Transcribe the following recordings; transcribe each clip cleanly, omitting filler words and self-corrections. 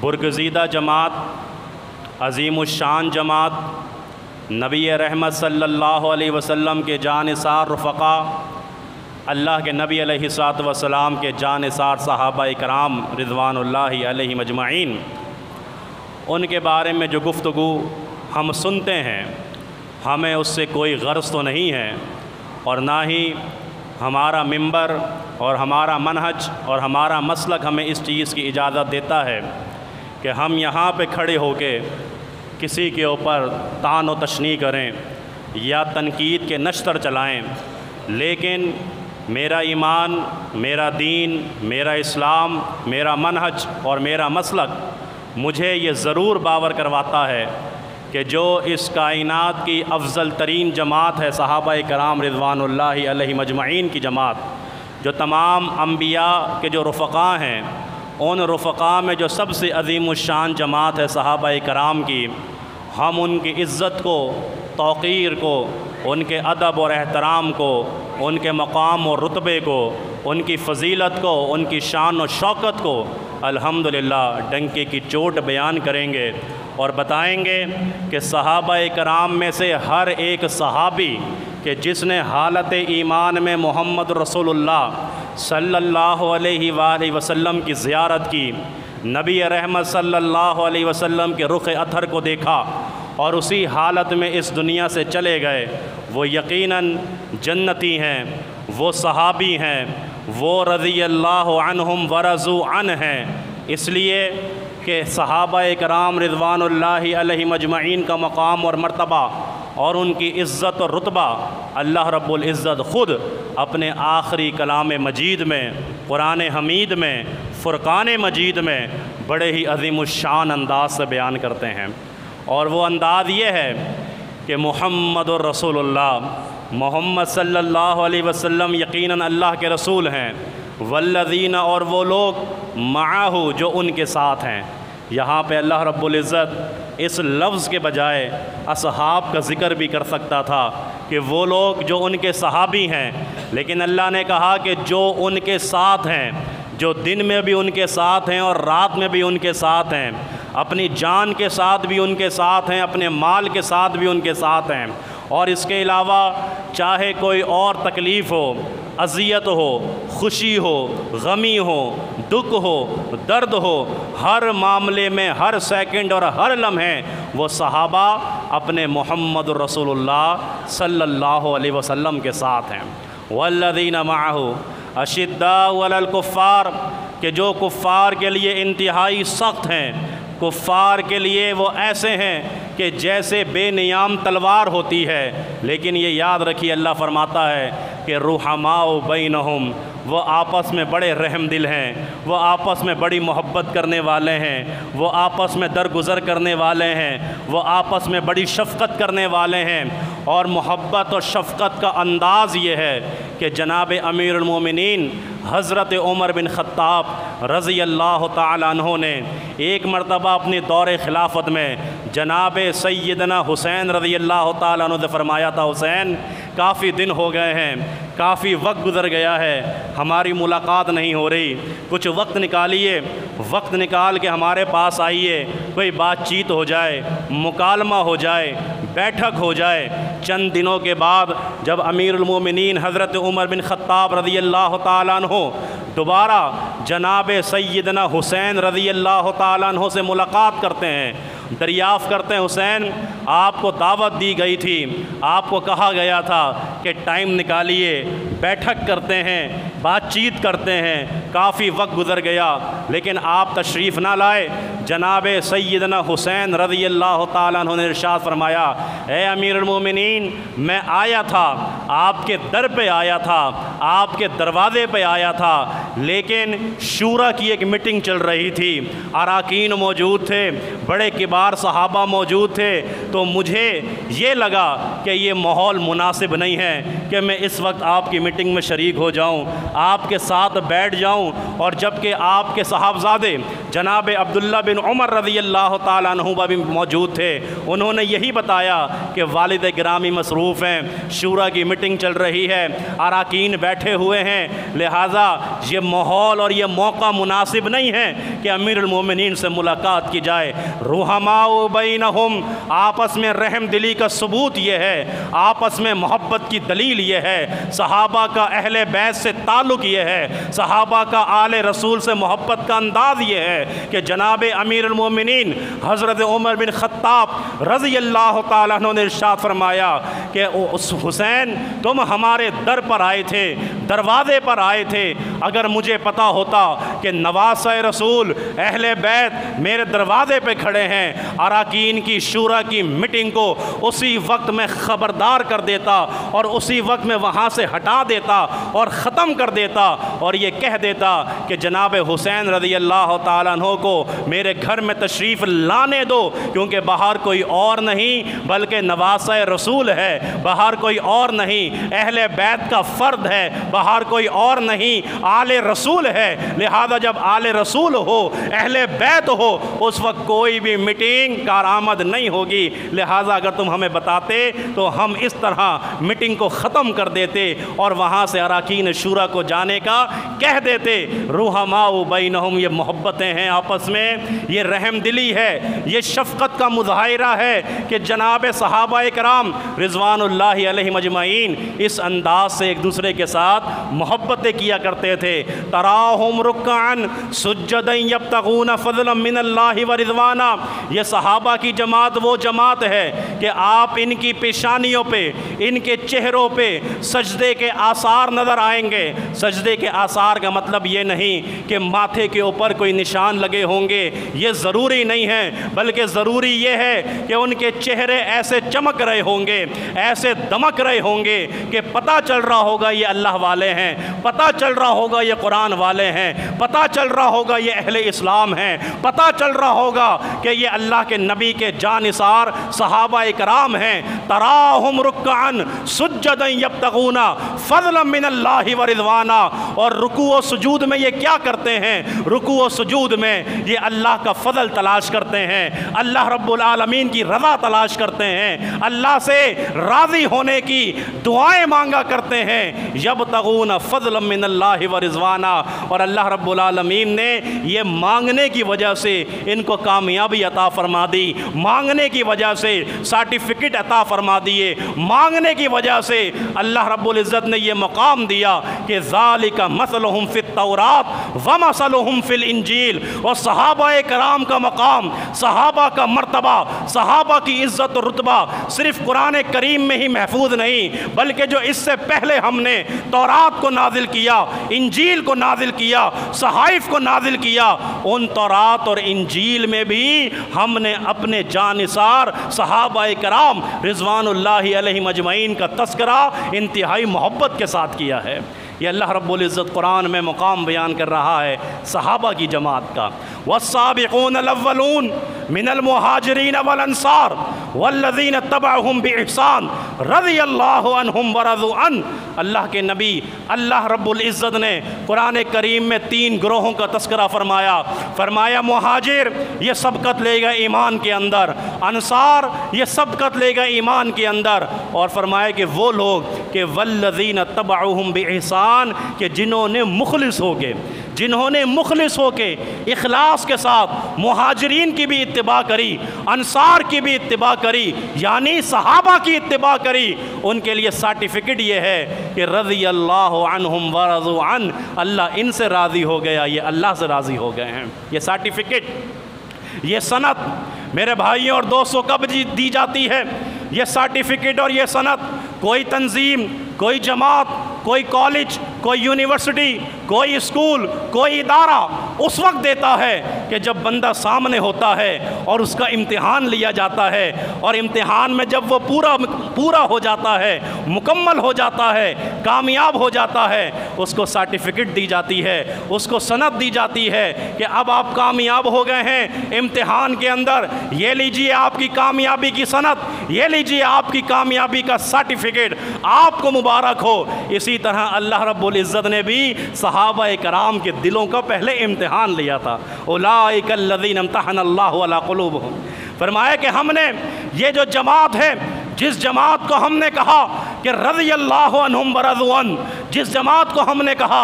برگزیدہ جماعت، عظیم الشان جماعت، نبی رحمت صلی اللہ علیہ وسلم کے جانثار رفقا، اللہ کے نبی علیہ الصلوۃ والسلام کے جانثار صحابہ اکرام رضوان اللہ علیہم اجمعین، ان کے بارے میں جو گفتگو ہم سنتے ہیں ہمیں اس سے کوئی غرض تو نہیں ہے، اور نہ ہی ہمارا منبر اور ہمارا منہج اور ہمارا مسلک ہمیں اس چیز کی اجازت دیتا ہے کہ ہم یہاں پہ کھڑے ہو کے کسی کے اوپر طعن و تشنیع کریں یا تنقید کے نشتر چلائیں۔ لیکن میرا ایمان، میرا دین، میرا اسلام، میرا منہج اور میرا مسلک مجھے یہ ضرور باور کرواتا ہے کہ جو اس کائنات کی افضل ترین جماعت ہے صحابہ کرام رضوان اللہ علیہم اجمعین کی جماعت، جو تمام انبیاء کے جو رفقا ہیں، ان رفقا میں جو سب سے عظیم الشان جماعت ہے صحابہ کرام کی، ہم ان کی عزت کو، توقیر کو، ان کے ادب اور احترام کو، ان کے مقام اور رتبے کو، ان کی فضیلت کو، ان کی شان و شوکت کو الحمدللہ ڈنکے کی چوٹ بیان کریں گے اور بتائیں گے کہ صحابہ کرام میں سے ہر ایک صحابی کہ جس نے حالت ایمان میں محمد رسول اللہ صلی اللہ علیہ وآلہ وسلم کی زیارت کی، نبی رحمت صلی اللہ علیہ وسلم کے رخ اطہر کو دیکھا اور اسی حالت میں اس دنیا سے چلے گئے، وہ یقیناً جنتی ہیں، وہ صحابی ہیں، وہ رضی اللہ عنہم ورضوا عنہ ہیں، اس لیے کہ صحابہ کرام رضوان اللہ علیہم اجمعین کا مقام اور مرتبہ اور ان کی عزت اور رتبہ اللہ رب العزت خود اپنے آخری کلام مجید میں، قرآن حمید میں، فرقان مجید میں بڑے ہی عظیم الشان انداز سے بیان کرتے ہیں، اور وہ انداز یہ ہے کہ محمد الرسول اللہ، محمد صلی اللہ علیہ وسلم یقیناً اللہ کے رسول ہیں، والذین اور وہ لوگ معاہ جو ان کے ساتھ ہیں۔ یہاں پہ اللہ رب العزت اس لفظ کے بجائے اصحاب کا ذکر بھی کر سکتا تھا کہ وہ لوگ جو ان کے صحابی ہیں، لیکن اللہ نے کہا کہ جو ان کے ساتھ ہیں، جو دن میں بھی ان کے ساتھ ہیں اور رات میں بھی ان کے ساتھ ہیں، اپنی جان کے ساتھ بھی ان کے ساتھ ہیں، اپنے مال کے ساتھ بھی ان کے ساتھ ہیں، اور اس کے علاوہ چاہے کوئی اور تکلیف ہو، اذیت ہو، خوشی ہو، غمی ہو، دکھ ہو، درد ہو، ہر معاملے میں، ہر سیکنڈ اور ہر لمحے وہ صحابہ اپنے محمد رسول اللہ صلی اللہ علیہ وسلم کے ساتھ ہیں۔ والذین معہ اشداء علی الکفار، کہ جو کفار کے لیے انتہائی سخت ہیں، کفار کے لیے وہ ایسے ہیں کہ جیسے بے نیام تلوار ہوتی ہے، لیکن یہ یاد رکھیے اللہ فرماتا ہے کہ رحماء بینہم، وہ آپس میں بڑے رحم دل ہیں، وہ آپس میں بڑی محبت کرنے والے ہیں، وہ آپس میں درگزر کرنے والے ہیں، وہ آپس میں بڑی شفقت کرنے والے ہیں، اور محبت اور شفقت کا انداز یہ ہے کہ جناب امیر المومنین حضرت عمر بن خطاب رضی اللہ تعالیٰ عنہ نے ایک مرتبہ اپنی دور خلافت میں جناب سیدنا حسین رضی اللہ تعالیٰ عنہ سے فرمایا تھا، حسین کافی دن ہو گئے ہیں، کافی وقت گزر گیا ہے، ہماری ملاقات نہیں ہو رہی، کچھ وقت نکالیے، وقت نکال کے ہمارے پاس آئیے، کوئی بات چیت ہو جائے، مکالمہ ہو جائے، بیٹھک ہو جائے۔ چند دنوں کے بعد جب امیر المومنین حضرت عمر بن خطاب رضی اللہ تعالیٰ عنہ دوبارہ جناب سیدنا حسین رضی اللہ تعالیٰ عنہ سے ملاقات کرتے ہیں، دریافت کرتے ہیں، حسین آپ کو دعوت دی گئی تھی، آپ کو کہا گیا تھا کہ ٹائم نکالیے، بیٹھک کرتے ہیں، بات چیت کرتے ہیں، کافی وقت گزر گیا لیکن آپ تشریف نہ لائے۔ جناب سیدنا حسین رضی اللہ تعالیٰ عنہ نے ارشاد فرمایا، اے امیر المومنین میں آیا تھا، آپ کے در پہ آیا تھا، آپ کے دروازے پہ آیا تھا، لیکن شورا کی ایک میٹنگ چل رہی تھی، اراکین موجود تھے، بڑے کبار صحابہ موجود تھے، تو مجھے یہ لگا کہ یہ ماحول مناسب نہیں ہے کہ میں اس وقت آپ کی میٹنگ میں شریک ہو جاؤں، آپ کے ساتھ بیٹھ جاؤں، اور جبکہ آپ کے صاحبزادے جناب عبداللہ بن عمر رضی اللہ تعالیٰ عنہ بھی موجود تھے، انہوں نے یہی بتایا کہ والد گرامی مصروف ہیں، شورا کی میٹنگ چل رہی ہے، اراکین بیٹھے ہوئے ہیں، لہٰذا یہ ماحول اور یہ موقع مناسب نہیں ہے کہ امیر المومنین سے ملاقات کی جائے۔ رحماء بینہم، آپس میں رحم دلی کا ثبوت یہ ہے، آپس میں محبت کی دلیل یہ ہے، صحابہ کا اہل بیت سے تعلق یہ ہے، صحابہ کا آل رسول سے محبت کا انداز یہ ہے کہ جناب امیر المومنین حضرت عمر بن خطاب رضی اللہ تعالیٰ عنہ نے ارشاد فرمایا کہ حسین تم ہمارے در پر آئے تھے، دروازے پر آئے تھے، اگر مجھے پتا ہوتا کہ نواسہ رسول اہل بیت میرے دروازے پہ کھڑے ہیں، اراکین کی شورا کی میٹنگ کو اسی وقت میں خبردار کر دیتا اور اسی وقت میں وہاں سے ہٹا دیتا اور ختم کر دیتا اور یہ کہہ دیتا کہ جناب حسین رضی اللہ تعالیٰ عنہ کو میرے گھر میں تشریف لانے دو، کیونکہ باہر کوئی اور نہیں بلکہ نواسہ رسول ہے، باہر کوئی اور نہیں اہل بیت کا فرد ہے، باہر کوئی اور نہیں آل رسول ہے، لہذا جب آل رسول ہو اہل بیت ہو اس وقت کوئی بھی میٹنگ کارآمد نہیں ہوگی، لہذا اگر تم ہمیں بتاتے تو ہم اس طرح میٹنگ کو ختم کر دیتے اور وہاں سے اراکین شورا کو جانے کا کہہ دیتے۔ رحماء بینہم، یہ محبتیں ہیں آپس میں، یہ رحم دلی ہے، یہ شفقت کا مظاہرہ ہے کہ جناب صحابہ کرام رضوان اللہ علیہم اجمعین اس انداز سے ایک دوسرے کے ساتھ محبتیں کیا کرتے تھے۔ تراہم رکعن سجدا یبتغون فضلا من اللہ ورضوانا، یہ صحابہ کی جماعت وہ جماعت ہے کہ آپ ان کی پیشانیوں پہ، ان کے چہروں پہ سجدے کے آثار نظر آئیں گے۔ سجدے کے آثار کا مطلب یہ نہیں کہ ماتھے کے اوپر کوئی نشان لگے ہوں گے، یہ ضروری نہیں ہے، بلکہ ضروری یہ ہے کہ ان کے چہرے ایسے چمک رہے ہوں گے، ایسے دمک رہے ہوں گے کہ پتہ چل رہا ہوگا یہ اللہ والے ہیں، پتہ چل رہا ہوگا یہ قرآن والے ہیں، پتہ چل رہا ہوگا یہ اہل اسلام ہیں، پتہ چل رہا ہوگا کہ یہ اللہ کے نبی کے جانثار صحابہ کرام ہیں۔ تراہم رکعن سجدا یبتغون فضلا من اللہ ورضوانا، اور رکوع و سجود میں یہ کیا کرتے ہیں؟ رکوع و سجود میں یہ اللہ کا فضل تلاش کرتے ہیں، اللہ رب العالمین کی رضا تلاش کرتے ہیں، اللہ سے راضی ہونے کی دعائیں مانگا کرتے ہیں۔ یبتغون فضلا من اللہ ورضوانا، اور اللہ رب العالمین نے یہ مانگنے کی وجہ سے ان کو کامیابی عطا فرما دی، مانگنے کی وجہ سے سرٹیفکیٹ عطا فرما دیے، مانگنے کی وجہ سے اللہ رب العزت نے یہ مقام دیا کہ ذالک مثلہم فی التورات ومثلہم فی الانجیل۔ اور صحابہ کرام کا مقام، صحابہ کا مرتبہ، صحابہ کی عزت و رتبہ صرف قرآن کریم میں ہی محفوظ نہیں، بلکہ جو اس سے پہلے ہم نے تورات کو نازل کیا، انجیل کو نازل کیا، صحائف کو نازل کیا، ان تورات اور انجیل میں بھی ہم نے اپنے جانثار صحابہ کرام رضوان اللہ علیہم اجمعین کا تذکرہ انتہائی محبت کے ساتھ کیا ہے۔ یہ اللہ رب العزت قرآن میں مقام بیان کر رہا ہے صحابہ کی جماعت کا۔ والسابقون الاولون من المہاجرین والانصار والذین اتبعہم بإحسان رضی اللہ عنہم ورضوا عنہ۔ اللہ کے نبی اللہ رب العزت نے قرآن کریم میں 3 گروہوں کا تذکرہ فرمایا مہاجر یہ سبقت لے گا ایمان کے اندر، انصار یہ سبقت لے گا ایمان کے اندر، اور فرمایا کہ وہ لوگ کہ والذین اتبعہم بإحسان، کہ جنہوں نے مخلص ہو کے اخلاص کے ساتھ مہاجرین کی بھی اتباع کری، انصار کی بھی اتباع کری، یعنی صحابہ کی اتباع کری، ان کے لیے سرٹیفکیٹ یہ ہے کہ رضی اللہ عنہم ورضوا عنہ، اللہ ان سے راضی ہو گیا، یہ اللہ سے راضی ہو گئے ہیں۔ یہ سرٹیفکیٹ، یہ سند میرے بھائیوں اور دوستوں کب دی جاتی ہے؟ یہ سرٹیفکیٹ اور یہ سند کوئی تنظیم، کوئی جماعت، کوئی کالج، کوئی یونیورسٹی، کوئی اسکول، کوئی ادارہ اس وقت دیتا ہے کہ جب بندہ سامنے ہوتا ہے اور اس کا امتحان لیا جاتا ہے، اور امتحان میں جب وہ پورا ہو جاتا ہے، مکمل ہو جاتا ہے، کامیاب ہو جاتا ہے، اس کو سرٹیفکیٹ دی جاتی ہے، اس کو سند دی جاتی ہے کہ اب آپ کامیاب ہو گئے ہیں امتحان کے اندر، یہ لیجئے آپ کی کامیابی کی سند، یہ لیجئے آپ کی کامیابی کا سرٹیفکیٹ، آپ کو مبارک ہو۔ اسی طرح اللہ رب العزت نے بھی صحابہ کرام کے دلوں کا پہلے امتحان لیا تھا۔ اولئک الذین امتحن اللہ علی قلوبہم، فرمایا کہ ہم نے یہ جو جماعت ہے، جس جماعت کو ہم نے کہا کہ رضی اللہ عنہم ورضوا عنہ، جس جماعت کو ہم نے کہا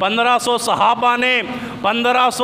1500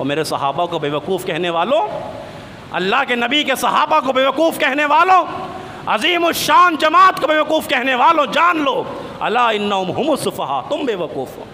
اور میرے صحابہ کو بیوقوف کہنے والوں، اللہ کے نبی کے صحابہ کو بیوقوف کہنے والوں، عظیم الشان جماعت کو بیوقوف کہنے والوں، جان لو الا انہم ہم السفہاء، تم بیوقوف ہو۔